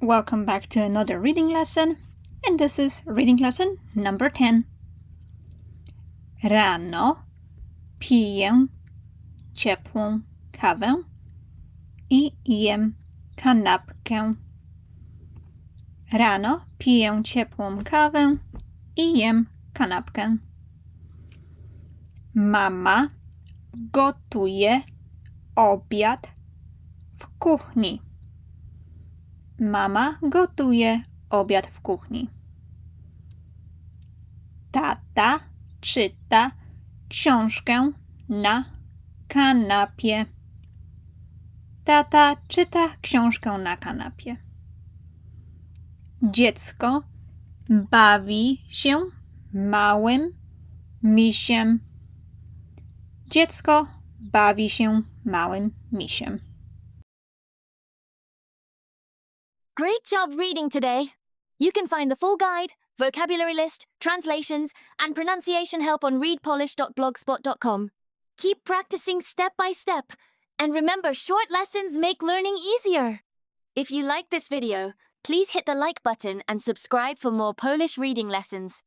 Welcome back to another reading lesson, and this is reading lesson number 10. Rano piję ciepłą kawę i jem kanapkę. Rano piję ciepłą kawę i jem kanapkę. Mama gotuje obiad w kuchni. Mama gotuje obiad w kuchni. Tata czyta książkę na kanapie. Tata czyta książkę na kanapie. Dziecko bawi się małym misiem. Dziecko bawi się małym misiem. Great job reading today! You can find the full guide, vocabulary list, translations, and pronunciation help on readpolish.blogspot.com. Keep practicing step by step, and remember, short lessons make learning easier. If you like this video, please hit the like button and subscribe for more Polish reading lessons.